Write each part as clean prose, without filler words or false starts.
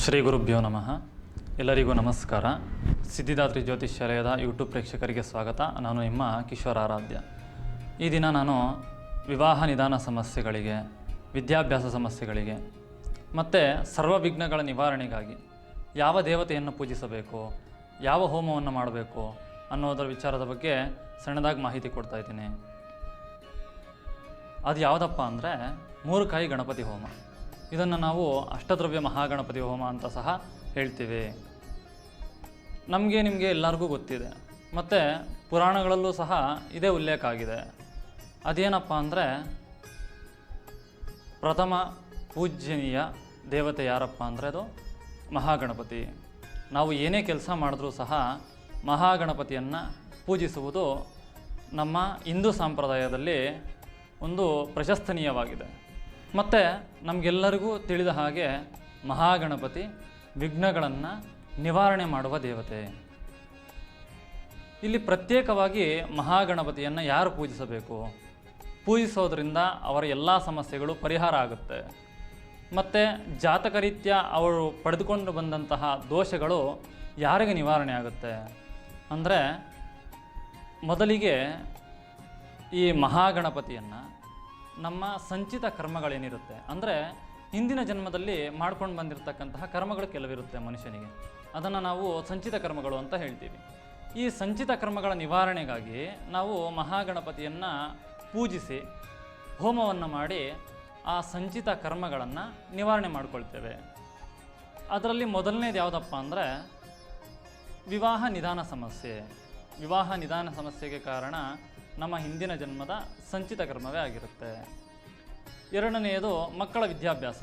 ಶ್ರೀ ಗುರುಭ್ಯೋ ನಮಃ. ಎಲ್ಲರಿಗೂ ನಮಸ್ಕಾರ. ಸಿದ್ಧಿದಾತ್ರಿ ಜ್ಯೋತಿಷ್ಯಾಲಯದ ಯೂಟ್ಯೂಬ್ ಪ್ರೇಕ್ಷಕರಿಗೆ ಸ್ವಾಗತ. ನಾನು ನಿಮ್ಮ ಕಿಶೋರ್ ಆರಾಧ್ಯ. ಈ ದಿನ ನಾನು ವಿವಾಹ ನಿಧಾನ ಸಮಸ್ಯೆಗಳಿಗೆ, ವಿದ್ಯಾಭ್ಯಾಸ ಸಮಸ್ಯೆಗಳಿಗೆ ಮತ್ತು ಸರ್ವವಿಘ್ನಗಳ ನಿವಾರಣೆಗಾಗಿ ಯಾವ ದೇವತೆಯನ್ನು ಪೂಜಿಸಬೇಕು, ಯಾವ ಹೋಮವನ್ನು ಮಾಡಬೇಕು ಅನ್ನೋದರ ವಿಚಾರದ ಬಗ್ಗೆ ಸಣ್ಣದಾಗಿ ಮಾಹಿತಿ ಕೊಡ್ತಾ ಇದ್ದೀನಿ. ಅದು ಯಾವುದಪ್ಪ ಅಂದರೆ ಮೂರುಕಾಯಿ ಗಣಪತಿ ಹೋಮ. ಇದನ್ನು ನಾವು ಅಷ್ಟದ್ರವ್ಯ ಮಹಾಗಣಪತಿ ಹೋಮ ಅಂತ ಸಹ ಹೇಳ್ತೀವಿ. ನಿಮಗೆ ಎಲ್ಲರಿಗೂ ಗೊತ್ತಿದೆ, ಮತ್ತು ಪುರಾಣಗಳಲ್ಲೂ ಸಹ ಇದೇ ಉಲ್ಲೇಖ ಆಗಿದೆ. ಅದೇನಪ್ಪ ಅಂದರೆ ಪ್ರಥಮ ಪೂಜ್ಯನೀಯ ದೇವತೆ ಯಾರಪ್ಪ ಅಂದರೆ ಅದು ಮಹಾಗಣಪತಿ. ನಾವು ಏನೇ ಕೆಲಸ ಮಾಡಿದ್ರೂ ಸಹ ಮಹಾಗಣಪತಿಯನ್ನು ಪೂಜಿಸುವುದು ನಮ್ಮ ಹಿಂದೂ ಸಂಪ್ರದಾಯದಲ್ಲಿ ಒಂದು ಪ್ರಶಂಸನೀಯವಾಗಿದೆ. ಮತ್ತು ನಮಗೆಲ್ಲರಿಗೂ ತಿಳಿದ ಹಾಗೆ ಮಹಾಗಣಪತಿ ವಿಘ್ನಗಳನ್ನು ನಿವಾರಣೆ ಮಾಡುವ ದೇವತೆ. ಇಲ್ಲಿ ಪ್ರತ್ಯೇಕವಾಗಿ ಮಹಾಗಣಪತಿಯನ್ನು ಯಾರು ಪೂಜಿಸಬೇಕು, ಪೂಜಿಸೋದ್ರಿಂದ ಅವರ ಎಲ್ಲ ಸಮಸ್ಯೆಗಳು ಪರಿಹಾರ ಆಗುತ್ತೆ. ಮತ್ತು ಜಾತಕರೀತ್ಯ ಅವರು ಪಡೆದುಕೊಂಡು ಬಂದಂತಹ ದೋಷಗಳು ಯಾರಿಗೆ ನಿವಾರಣೆ ಆಗುತ್ತೆ ಅಂದರೆ, ಮೊದಲಿಗೆ ಈ ಮಹಾಗಣಪತಿಯನ್ನು ನಮ್ಮ ಸಂಚಿತ ಕರ್ಮಗಳೇನಿರುತ್ತೆ, ಅಂದರೆ ಹಿಂದಿನ ಜನ್ಮದಲ್ಲಿ ಮಾಡ್ಕೊಂಡು ಬಂದಿರತಕ್ಕಂತಹ ಕರ್ಮಗಳು ಕೆಲವಿರುತ್ತೆ ಮನುಷ್ಯನಿಗೆ, ಅದನ್ನು ನಾವು ಸಂಚಿತ ಕರ್ಮಗಳು ಅಂತ ಹೇಳ್ತೀವಿ. ಈ ಸಂಚಿತ ಕರ್ಮಗಳ ನಿವಾರಣೆಗಾಗಿ ನಾವು ಮಹಾಗಣಪತಿಯನ್ನು ಪೂಜಿಸಿ ಹೋಮವನ್ನು ಮಾಡಿ ಆ ಸಂಚಿತ ಕರ್ಮಗಳನ್ನು ನಿವಾರಣೆ ಮಾಡ್ಕೊಳ್ತೇವೆ. ಅದರಲ್ಲಿ ಮೊದಲನೇದು ಯಾವುದಪ್ಪ ಅಂದರೆ ವಿವಾಹ ನಿಧಾನ ಸಮಸ್ಯೆ. ವಿವಾಹ ನಿಧಾನ ಸಮಸ್ಯೆಗೆ ಕಾರಣ ನಮ್ಮ ಹಿಂದಿನ ಜನ್ಮದ ಸಂಚಿತ ಕರ್ಮವೇ ಆಗಿರುತ್ತೆ. ಎರಡನೆಯದು ಮಕ್ಕಳ ವಿದ್ಯಾಭ್ಯಾಸ.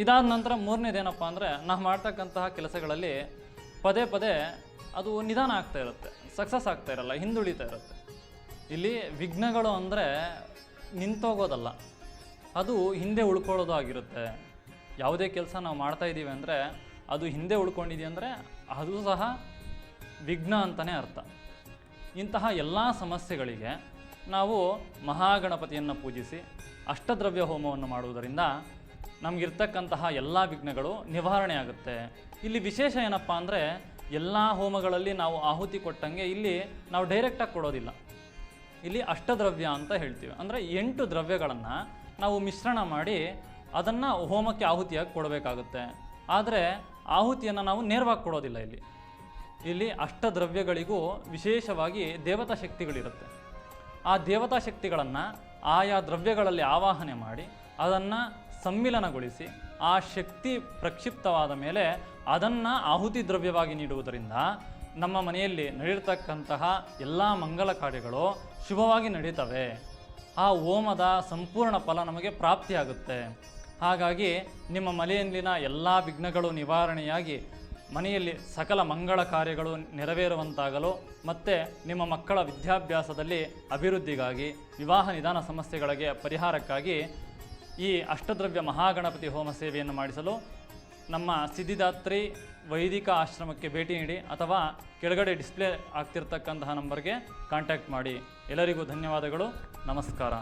ಇದಾದ ನಂತರ ಮೂರನೇದೇನಪ್ಪ ಅಂದರೆ ನಾವು ಮಾಡ್ತಕ್ಕಂತಹ ಕೆಲಸಗಳಲ್ಲಿ ಪದೇ ಪದೇ ಅದು ನಿಧಾನ ಆಗ್ತಾ ಇರುತ್ತೆ, ಸಕ್ಸಸ್ ಆಗ್ತಾ ಇರಲ್ಲ, ಹಿಂದುಳಿತಾ ಇರುತ್ತೆ. ಇಲ್ಲಿ ವಿಘ್ನಗಳು ಅಂದರೆ ನಿಂತೋಗೋದಲ್ಲ, ಅದು ಹಿಂದೆ ಉಳ್ಕೊಳ್ಳೋದು ಆಗಿರುತ್ತೆ. ಯಾವುದೇ ಕೆಲಸ ನಾವು ಮಾಡ್ತಾಯಿದ್ದೀವಿ ಅಂದರೆ ಅದು ಹಿಂದೆ ಉಳ್ಕೊಂಡಿದ್ದೀವಿ ಅಂದರೆ ಅದು ಸಹ ವಿಘ್ನ ಅಂತಲೇ ಅರ್ಥ. ಇಂತಹ ಎಲ್ಲ ಸಮಸ್ಯೆಗಳಿಗೆ ನಾವು ಮಹಾಗಣಪತಿಯನ್ನು ಪೂಜಿಸಿ ಅಷ್ಟದ್ರವ್ಯ ಹೋಮವನ್ನು ಮಾಡುವುದರಿಂದ ನಮಗಿರ್ತಕ್ಕಂತಹ ಎಲ್ಲ ವಿಘ್ನಗಳು ನಿವಾರಣೆ ಆಗುತ್ತೆ. ಇಲ್ಲಿ ವಿಶೇಷ ಏನಪ್ಪ ಅಂದರೆ, ಎಲ್ಲ ಹೋಮಗಳಲ್ಲಿ ನಾವು ಆಹುತಿ ಕೊಟ್ಟಂಗೆ ಇಲ್ಲಿ ನಾವು ಡೈರೆಕ್ಟಾಗಿ ಕೊಡೋದಿಲ್ಲ. ಇಲ್ಲಿ ಅಷ್ಟದ್ರವ್ಯ ಅಂತ ಹೇಳ್ತೀವಿ. ಅಂದರೆ 8 ದ್ರವ್ಯಗಳನ್ನು ನಾವು ಮಿಶ್ರಣ ಮಾಡಿ ಅದನ್ನು ಹೋಮಕ್ಕೆ ಆಹುತಿಯಾಗಿ ಕೊಡಬೇಕಾಗುತ್ತೆ. ಆದರೆ ಆಹುತಿಯನ್ನು ನಾವು ನೇರವಾಗಿ ಕೊಡೋದಿಲ್ಲ. ಇಲ್ಲಿ ಅಷ್ಟದ್ರವ್ಯಗಳಿಗೂ ವಿಶೇಷವಾಗಿ ದೇವತಾ ಶಕ್ತಿಗಳಿರುತ್ತೆ. ಆ ದೇವತಾ ಶಕ್ತಿಗಳನ್ನು ಆಯಾ ದ್ರವ್ಯಗಳಲ್ಲಿ ಆವಾಹನೆ ಮಾಡಿ ಅದನ್ನು ಸಮ್ಮಿಲನಗೊಳಿಸಿ ಆ ಶಕ್ತಿ ಪ್ರಕ್ಷಿಪ್ತವಾದ ಮೇಲೆ ಅದನ್ನು ಆಹುತಿ ದ್ರವ್ಯವಾಗಿ ನೀಡುವುದರಿಂದ ನಮ್ಮ ಮನೆಯಲ್ಲಿ ನಡೆಯತಕ್ಕಂತಹ ಎಲ್ಲ ಮಂಗಲ ಕಾರ್ಯಗಳು ಶುಭವಾಗಿ ನಡೀತವೆ. ಆ ಹೋಮದ ಸಂಪೂರ್ಣ ಫಲ ನಮಗೆ ಪ್ರಾಪ್ತಿಯಾಗುತ್ತೆ. ಹಾಗಾಗಿ ನಿಮ್ಮ ಮನೆಯಲ್ಲಿನ ಎಲ್ಲ ವಿಘ್ನಗಳು ನಿವಾರಣೆಯಾಗಿ ಮನೆಯಲ್ಲಿ ಸಕಲ ಮಂಗಳ ಕಾರ್ಯಗಳು ನೆರವೇರುವಂತಾಗಲು ಮತ್ತು ನಿಮ್ಮ ಮಕ್ಕಳ ವಿದ್ಯಾಭ್ಯಾಸದಲ್ಲಿ ಅಭಿವೃದ್ಧಿಗಾಗಿ, ವಿವಾಹ ನಿಧಾನ ಸಮಸ್ಯೆಗಳಿಗೆ ಪರಿಹಾರಕ್ಕಾಗಿ ಈ ಅಷ್ಟದ್ರವ್ಯ ಮಹಾಗಣಪತಿ ಹೋಮ ಸೇವೆಯನ್ನು ಮಾಡಿಸಲು ನಮ್ಮ ಸಿದ್ಧಿದಾತ್ರಿ ವೈದಿಕ ಆಶ್ರಮಕ್ಕೆ ಭೇಟಿ ನೀಡಿ ಅಥವಾ ಕೆಳಗಡೆ ಡಿಸ್ಪ್ಲೇ ಆಗ್ತಿರ್ತಕ್ಕಂತಹ ನಂಬರ್ಗೆ ಕಾಂಟ್ಯಾಕ್ಟ್ ಮಾಡಿ. ಎಲ್ಲರಿಗೂ ಧನ್ಯವಾದಗಳು. ನಮಸ್ಕಾರ.